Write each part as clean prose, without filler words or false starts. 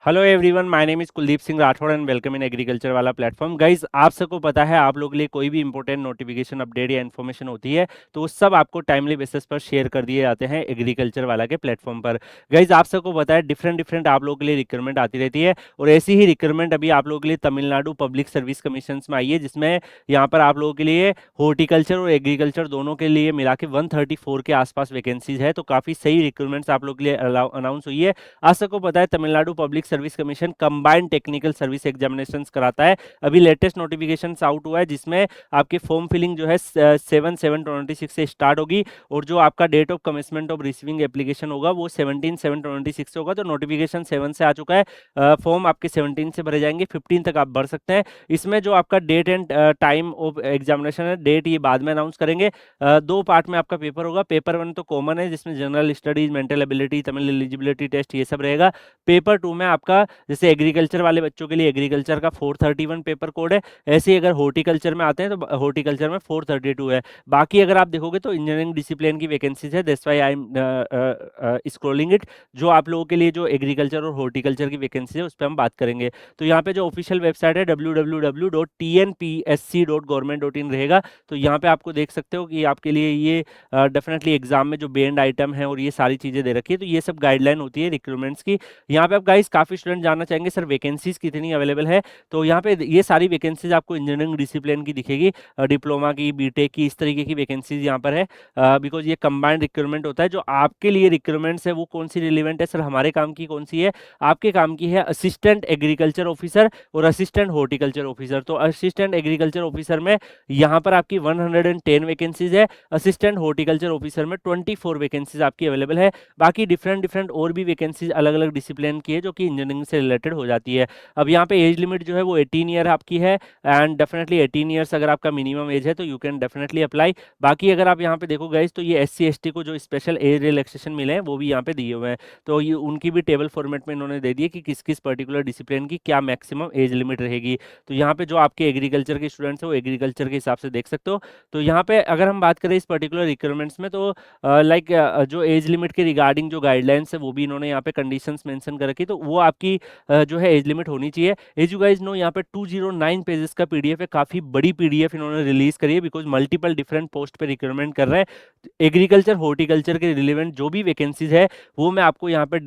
Hello everyone, my name is Kuldeep Singh Rathore and welcome in agriculture वाला platform. Guys, आप सबको पता है, आप लोगों के लिए कोई भी इंपॉर्टेंट नोटिफिकेशन, अपडेट या इन्फॉर्मेशन होती है तो वो सब आपको टाइमली बेसिस पर शेयर कर दिए जाते हैं एग्रीकल्चर वाला के प्लेटफॉर्म पर। गाइज, आप सबको पता है, डिफरेंट डिफरेंट आप लोगों के लिए रिक्वायरमेंट आती रहती है और ऐसी ही रिक्वायरमेंट अभी आप लोगों के लिए तमिलनाडु पब्लिक सर्विस कमीशन में आई है, जिसमें यहाँ पर आप लोगों के लिए हॉर्टिकल्चर और एग्रीकल्चर दोनों के लिए मिला के 134 के आसपास वैकेंसीज है। तो काफ़ी सही रिक्वायरमेंट्स आप लोगों के लिए अनाउंस हुई है। आज सबको पता है, Tamil Nadu public service commission combined technical service examinations कराता है। अभी लेटेस्ट नोटिफिकेशन आउट हुआ है, जिसमें आपकी फॉर्म फिलिंग जो है 7/7/26 से स्टार्ट होगी और जो आपका date of commencement of receiving application होगा वो 17/7/26 से होगा। तो नोटिफिकेशन 7 से आ चुका है। फॉर्म आपके 17 से भरे जाएंगे, 15 तक आप भर सकते हैं। इसमें जो आपका date and time of examination है, डेट ये बाद में अनाउंस करेंगे। दो पार्ट में आपका पेपर होगा। पेपर 1 तो कॉमन है, जिसमें general studies, mental ability, Tamil eligibility test ये सब रहेगा। पेपर 2 में आपका, जैसे एग्रीकल्चर वाले बच्चों के लिए एग्रीकल्चर का 431 पेपर कोड है, ऐसे ही अगर हॉर्टिकल्चर में आते हैं तो हॉर्टिकल्चर में 432 है। बाकी अगर आप देखोगे तो इंजीनियरिंग डिसिप्लिन की वैकेंसीज है, that's why I am scrolling it. जो आप लोगों के लिए जो एग्रीकल्चर और हॉर्टिकल्चर की वैकेंसी है उस पर हम बात करेंगे। तो यहाँ पे जो ऑफिशियल वेबसाइट है www.tnpsc.government.in रहेगा। तो यहाँ पे आपको देख सकते हो कि आपके लिए ये डेफिनेटली एग्जाम में जो बेंड आइटम है और ये सारी चीजें दे रखी है। तो ये सब गाइडलाइन होती है रिक्रूटमेंट्स की। यहाँ पे आप गाइस काफी स्टूडेंट जानना चाहेंगे सर वैकेंसीज कितनी अवेलेबल है। तो यहाँ पे ये सारी वैकेंसीज आपको इंजीनियरिंग डिसिप्लिन की दिखेगी, डिप्लोमा की, बीटेक की, इस तरीके की वैकेंसीज यहाँ पर है। बिकॉज ये कंबाइंड रिक्रूटमेंट होता है। जो आपके लिए रिक्रूटमेंट्स है वो कौन सी रिलेवेंट है सर, हमारे काम की कौन सी है? आपके काम की है असिस्टेंट एग्रीकल्चर ऑफिसर और असिस्टेंट हॉर्टिकल्चर ऑफिसर। तो असिस्टेंट एग्रीकल्चर ऑफिसर में यहाँ पर आपकी 110 वैकेंसीज है। असिस्टेंट हॉर्टिकल्चर ऑफिसर में 24 वैकेंसीज आपकी अवेलेबल है। बाकी डिफरेंट डिफरेंट और भी वैकेंसीज अलग अलग डिसिप्लिन की है जो कि इंजीनियरिंग से रिलेटेड हो जाती है। अब यहाँ पे एज लिमिट जो है वो 18 ईयर आपकी है एंड डेफिनेटली 18 ईयर्स अगर आपका मिनिमम एज है तो यू कैन डेफिनेटली अप्लाई। बाकी अगर आप यहाँ पे देखो गाइस तो ये SC ST को जो स्पेशल एज रिलैक्सेशन मिले हैं वो भी यहाँ पे दिए हुए हैं। तो ये उनकी भी टेबल फॉर्मेट में इन्होंने दे दी है कि किस किस पर्टिकुलर डिसिप्लिन की क्या मैक्सिमम एज लिमिट रहेगी। तो यहाँ पे जो आपके एग्रीकल्चर के स्टूडेंट्स हैं वो एग्रीकल्चर के हिसाब से देख सकते हो। तो यहाँ पे अगर हम बात करें इस पर्टिकुलर रिक्वायरमेंट्स में तो लाइक जो एज लिमिट के रिगार्डिंग जो गाइडलाइंस है वो भी इन्होंने यहाँ पे कंडीशंस मेंशन कर रखी। तो वो आपकी जो है एज लिमिट होनी चाहिए। एज यू गाइस नो, यहाँ पे 209 पेजेस का पीडीएफ है, काफी बड़ी पीडीएफ इन्होंने रिलीज करी है बिकॉज मल्टीपल डिफरेंट पोस्ट पे रिक्वायरमेंट कर रहे हैं। एग्रीकल्चर हॉर्टिकल्चर के रिलेवेंट जो भी वैकेंसीज है वो मैं आपको यहाँ पे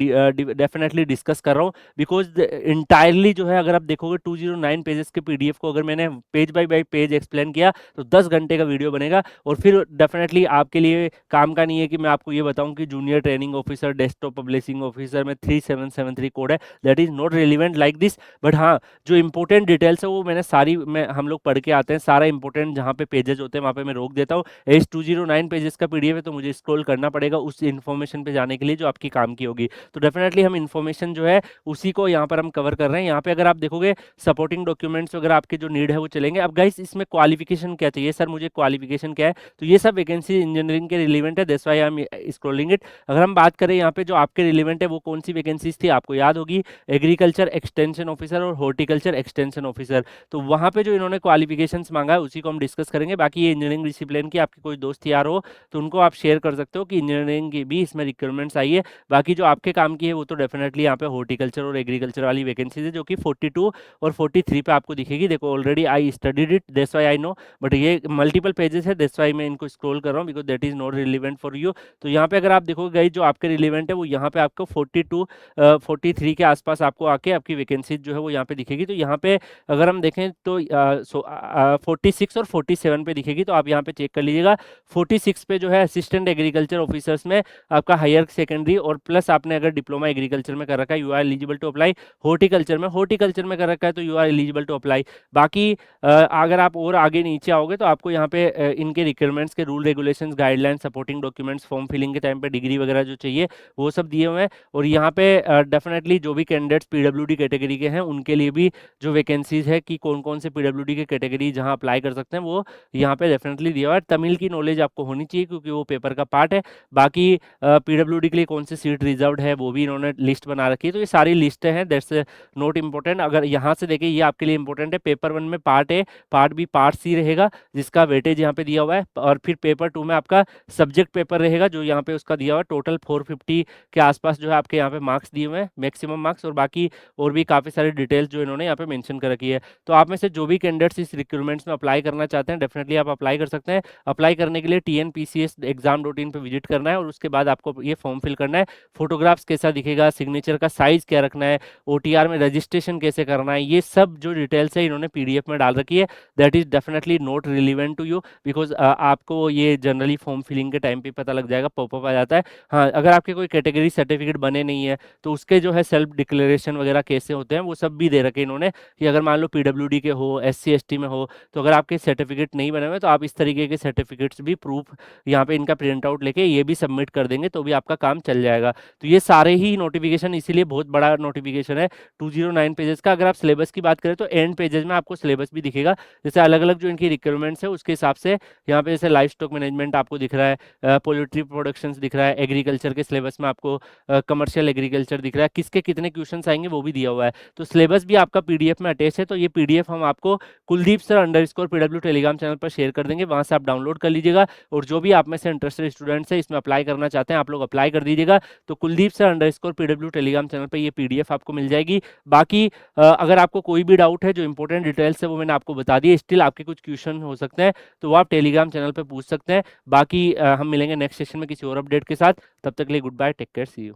डेफिनेटली डिस्कस कर रहा हूँ। बिकॉज इंटायरली जो है, अगर आप देखोगे 209 पेजेस के पीडीएफ को अगर मैंने पेज बाय पेज एक्सप्लेन किया तो 10 घंटे का वीडियो बनेगा। और फिर डेफिनेटली आपके लिए काम का नहीं है कि मैं आपको ये बताऊं कि junior training officer, desktop publishing officer में 3773 कोड है। That is not relevant like this. But हाँ, जो इंपॉर्टेंट डिटेल्स है वो मैंने सारी, मैं हम लोग पढ़ के आते हैं, सारा इंपॉर्टेंट जहाँ पे पेजेस होते हैं वहाँ पे मैं रोक देता हूँ। एज 209 पेजेस का पीडीएफ है तो मुझे स्क्रॉल करना पड़ेगा उस इन्फॉर्मेशन पे जाने के लिए जो आपकी काम की होगी। तो डेफिनेटली हम इन्फॉर्मेशन जो है उसी को यहाँ पर हम कवर कर रहे हैं। यहाँ पे अगर आप देखोगे सपोर्टिंग डॉक्यूमेंट्स वगैरह आपके जो नीड है वो चलेंगे। अब गाइस, इसमें क्वालिफिकेशन क्या चाहिए सर, मुझे क्वालिफिकेशन क्या है? तो ये सब वैकेंसी इंजीनियरिंग के रिलेवेंट है, that's why I am scrolling it. अगर हम बात करें यहाँ पे जो आपके रिलेवेंट है वो कौन सी वैकेंसीज थी, आपको याद होगी, एग्रीकल्चर एक्सटेंशन ऑफिसर और हॉर्टिकल्चर एक्सटेंशन ऑफिसर। तो वहाँ पे जो इन्होंने क्वालिफिकेशंस मांगा है उसी को हम डिस्कस करेंगे। बाकी ये इंजीनियरिंग डिसिप्लिन की आपके कोई दोस्त यार हो तो उनको आप शेयर कर सकते हो कि इंजीनियरिंग की भी इसमें रिक्वायरमेंट्स आई है। बाकी जो आपके काम की है वो तो डेफिनेटली यहाँ पे हॉर्टिकल्चर और एग्रीकल्चर वाली वैकेंसीज है जो कि 42 और 43 पे आपको दिखेगी। देखो already I studied it, that's why I know. But ये मल्टीपल पेजेस है, दैट्स व्हाई मैं इनको स्क्रॉल कर रहा हूँ because that is not relevant for you. तो यहाँ पे अगर आप देखोगे गाइस जो आपके रिलेवेंट है वो यहाँ पे आपको 42 43 के आसपास आपको आके आपकी वैकेंसीज जो है वो यहाँ पे दिखेगी। तो यहाँ पे अगर हम देखें तो 46 और 47 पे दिखेगी। तो आप यहाँ पे चेक कर लीजिएगा। 46 पे जो है असिस्टेंट एग्रीकल्चर ऑफिसर्स में आपका हायर सेकेंडरी और प्लस आपने अगर डिप्लोमा एग्रीकल्चर में कर रखा है, you are eligible to apply. Horticulture में कर रखा है तो you are eligible to apply. बाकी अगर आप और आगे नीचे आओगे तो आपको यहाँ पे इनके रिक्वायरमेंट्स के rule regulations, guidelines, supporting documents, form filling के टाइम पे डिग्री वगैरह जो चाहिए वो सब दिए हुए हैं। और यहाँ पे डेफिनेटली जो भी कैंडिडेट्स पीडब्ल्यूडी कैटेगरी के हैं उनके लिए भी जो वैकेंसीज है कि कौन कौन से पीडब्ल्यूडी के कैटेगरी जहाँ अप्लाई कर सकते हैं वो यहाँ पे डेफिनेटली दिया हुआ है। तमिल की नॉलेज आपको होनी चाहिए क्योंकि वो पेपर का पार्ट है। बाकी पीडब्ल्यूडी के लिए कौन सी सीट रिजर्व्ड है वो भी इन्होंने लिस्ट बना रखी है। तो ये सारी लिस्टें हैं, दैट्स नोट इंपॉर्टेंट। अगर यहाँ से देखें ये आपके लिए इंपॉर्टेंट है। पेपर 1 में part A, part B, part C रहेगा जिसका वेटेज यहाँ पे दिया हुआ है। और फिर पेपर 2 में आपका सब्जेक्ट पेपर रहेगा जो यहाँ पे उसका दिया हुआ है। टोटल 450 के आसपास जो है आपके यहाँ पे मार्क्स दिए हुए हैं, मैक्सिमम मार्क्स और बाकी और भी काफ़ी सारी डिटेल्स जो इन्होंने यहाँ पे मेंशन कर रखी है। तो आप में से जो भी कैंडिडेट्स इस रिक्रूटमेंट्स में अप्लाई करना चाहते हैं, डेफिनेटली आप अप्लाई कर सकते हैं। अप्लाई करने के लिए tnpcsexam.in पे विजिट करना है और उसके बाद आपको ये फॉर्म फिल करना है। फोटोग्राफ्स कैसा दिखेगा, सिग्नेचर का साइज क्या रखना है, ओटीआर में रजिस्ट्रेशन कैसे करना है, ये सब जो डिटेल्स है इन्होंने पीडीएफ में डाल रखी है। That is definitely not relevant to you, because आपको ये जनरली फॉर्म फिलिंग के टाइम पे पता लग जाएगा, पॉपअप आ जाता है। हाँ, अगर आपके कोई कैटेगरी सर्टिफिकेट बने नहीं है तो उसके जो है सेल्फ डिक्लेरेशन वगैरह कैसे होते हैं वो सब भी दे रखे इन्होंने, कि अगर मान लो पीडब्ल्यूडी के हो, एससी एसटी में हो, तो अगर आपके सर्टिफिकेट नहीं बने हुए तो आप इस तरीके के सर्टिफिकेट्स भी प्रूफ यहाँ पे इनका प्रिंट आउट लेके ये भी सबमिट कर देंगे तो भी आपका काम चल जाएगा। तो ये सारे ही नोटिफिकेशन, इसीलिए बहुत बड़ा नोटिफिकेशन है, 209 पेजेस का। अगर आप सिलेबस की बात करें तो एंड पेजेस में आपको सिलेबस भी दिखेगा, जैसे अलग अलग जो इनकी रिक्वायरमेंट्स है उसके हिसाब से। यहाँ पे जैसे लाइफ स्टॉक मैनेजमेंट आपको दिख रहा है, पोल्ट्री प्रोडक्शन दिख रहा है, एग्रीकल्चर के सिलेबस में आपको कमर्शियल एग्रीकल्चर दिख रहा है, किसके कितने क्वेश्चन आएंगे वो भी दिया हुआ है। तो सिलेबस भी आपका पीडीएफ में अटैच है। तो ये पीडीएफ हम आपको Kuldeep sir underscore PW Telegram channel पर शेयर कर देंगे, वहां से आप डाउनलोड कर लीजिएगा। और जो भी आप में से इंटरेस्टेड स्टूडेंट्स है इसमें अप्लाई करना चाहते हैं, आप लोग अप्लाई कर दीजिएगा। तो Kuldeep sir underscore PW Telegram channel पर ये पीडीएफ आपको मिल जाएगी। बाकी अगर आपको कोई भी डाउट है, जो इंपॉर्टेंट डिटेल्स है वो मैंने आपको बता दी, स्टिल आपके कुछ क्वेश्चन हो सकते हैं तो वो आप टेलीग्राम चैनल पर पूछ सकते हैं। बाकी हम मिलेंगे नेक्स्ट सेशन में किसी और अपडेट के साथ। तब तक के लिए goodbye, take care, see you.